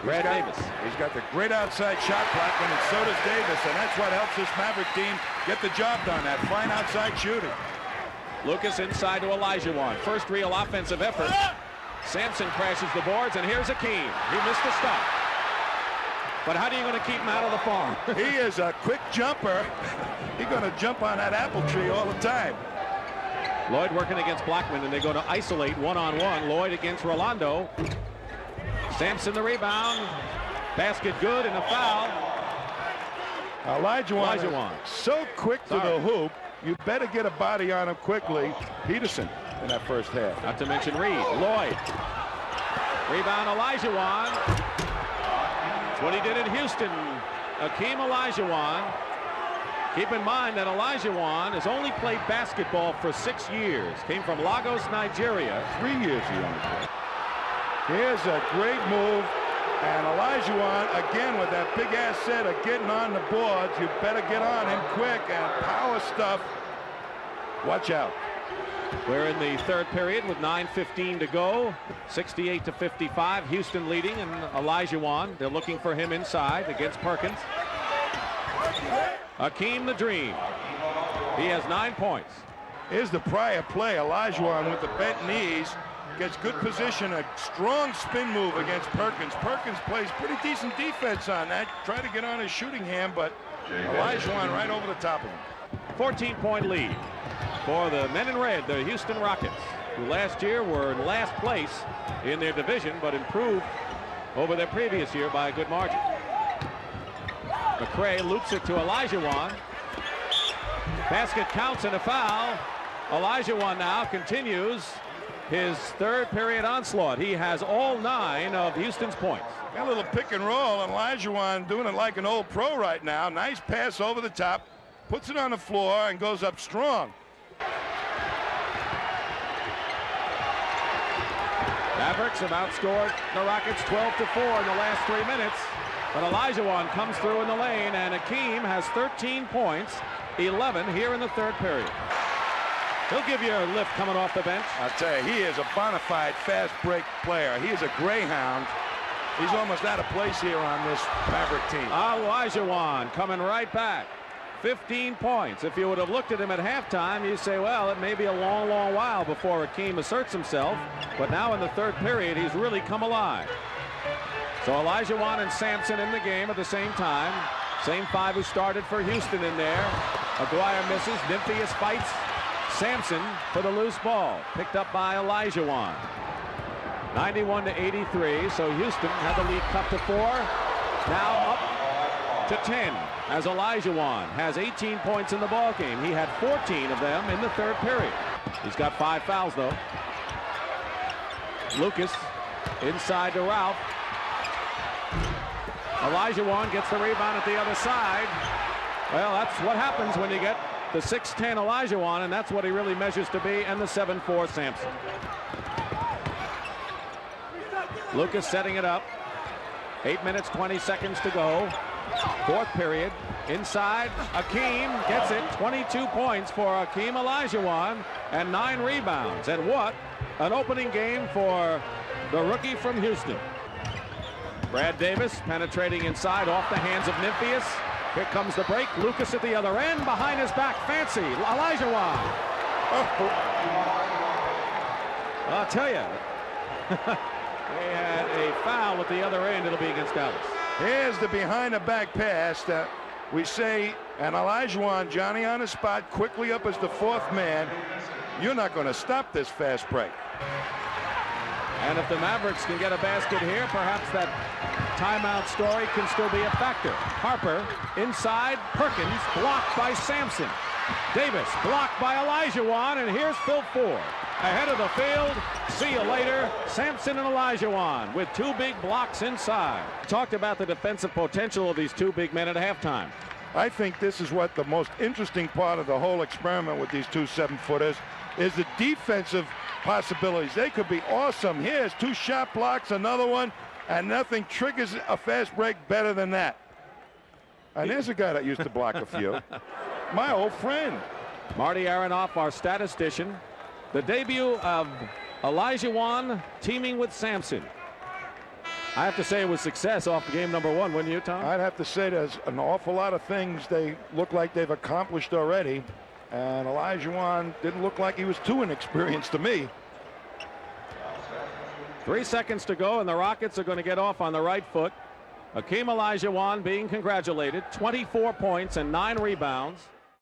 Brad Davis. He's got the great outside shot blocking, and so does Davis, and that's what helps this Maverick team get the job done, that fine outside shooting. Lucas inside to Olajuwon. First real offensive effort. Sampson crashes the boards, and here's Hakeem. He missed the stop. But how are you going to keep him out of the farm? He is a quick jumper. He's going to jump on that apple tree all the time. Lloyd working against Blackman, and they go to isolate one-on-one. Lloyd against Rolando. Sampson the rebound. Basket good, and a foul. Olajuwon so quick to the hoop. You better get a body on him quickly. Peterson in that first half. Not to mention Reed. Lloyd. Rebound Olajuwon. That's what he did in Houston. Hakeem Olajuwon. Keep in mind that Olajuwon has only played basketball for 6 years. Came from Lagos, Nigeria. 3 years he only played. Here's a great move. And Olajuwon, again, with that big asset of getting on the boards, you better get on him quick, and power stuff. Watch out. We're in the third period with 9:15 to go. 68-55. Houston leading, and Olajuwon, they're looking for him inside against Perkins. Hakeem the Dream. He has 9 points. Here's the prior play. Olajuwon with the bent knees. Gets good position, a strong spin move against Perkins. Perkins plays pretty decent defense on that. Try to get on his shooting hand, but Olajuwon right over the top of him. 14-point lead for the men in red, the Houston Rockets, who last year were in last place in their division, but improved over their previous year by a good margin. McRae loops it to Olajuwon. Basket counts and a foul. Olajuwon now continues his third period onslaught. He has all 9 of Houston's points. Got a little pick and roll, and Olajuwon doing it like an old pro right now. Nice pass over the top, puts it on the floor, and goes up strong. Mavericks have outscored the Rockets 12-4 in the last 3 minutes. But Olajuwon comes through in the lane, and Hakeem has 13 points, 11 here in the third period. He'll give you a lift coming off the bench. I'll tell you, he is a bona fide fast break player. He is a greyhound. He's almost out of place here on this Maverick team. Olajuwon coming right back. 15 points. If you would have looked at him at halftime, you'd say, well, it may be a long, long while before Hakeem asserts himself. But now in the third period, he's really come alive. So Olajuwon and Sampson in the game at the same time. Same 5 who started for Houston in there. Aguirre misses. Nymphius fights Sampson for the loose ball, picked up by Olajuwon. 91-83, so Houston had the lead cut to 4. Now up to 10 as Olajuwon has 18 points in the ball game. He had 14 of them in the third period. He's got 5 fouls though. Lucas inside to Ralph. Olajuwon gets the rebound at the other side. Well, that's what happens when you get the 6'10 Olajuwon, and that's what he really measures to be, and the 7'4 Sampson. Lucas setting it up. 8 minutes, 20 seconds to go. Fourth period. Inside, Hakeem gets it. 22 points for Hakeem Olajuwon and 9 rebounds. And what an opening game for the rookie from Houston. Brad Davis penetrating inside off the hands of Nymphius. Here comes the break. Lucas at the other end. Behind his back. Fancy. Olajuwon. Oh. I'll tell you. They had a foul at the other end. It'll be against Dallas. Here's the behind the back pass that we say, and Olajuwon, Johnny on the spot, quickly up as the 4th man. You're not going to stop this fast break. And if the Mavericks can get a basket here, perhaps that timeout story can still be a factor. Harper inside. Perkins blocked by Sampson. Davis blocked by Olajuwon, and here's Phil Ford ahead of the field. See you later. Sampson and Olajuwon with 2 big blocks inside. Talked about the defensive potential of these 2 big men at halftime. I think this is what the most interesting part of the whole experiment with these 2 7-footers is, the defensive possibilities. They could be awesome. Here's 2 shot blocks, another one, and nothing triggers a fast break better than that. And there's a guy that used to block a few. My old friend. Marty Aronoff, our statistician. The debut of Olajuwon teaming with Sampson. I have to say it was success off game number 1, wouldn't you, Tom? I'd have to say there's an awful lot of things they look like they've accomplished already. And Olajuwon didn't look like he was too inexperienced to me. 3 seconds to go, and the Rockets are going to get off on the right foot. Hakeem Olajuwon being congratulated. 24 points and 9 rebounds.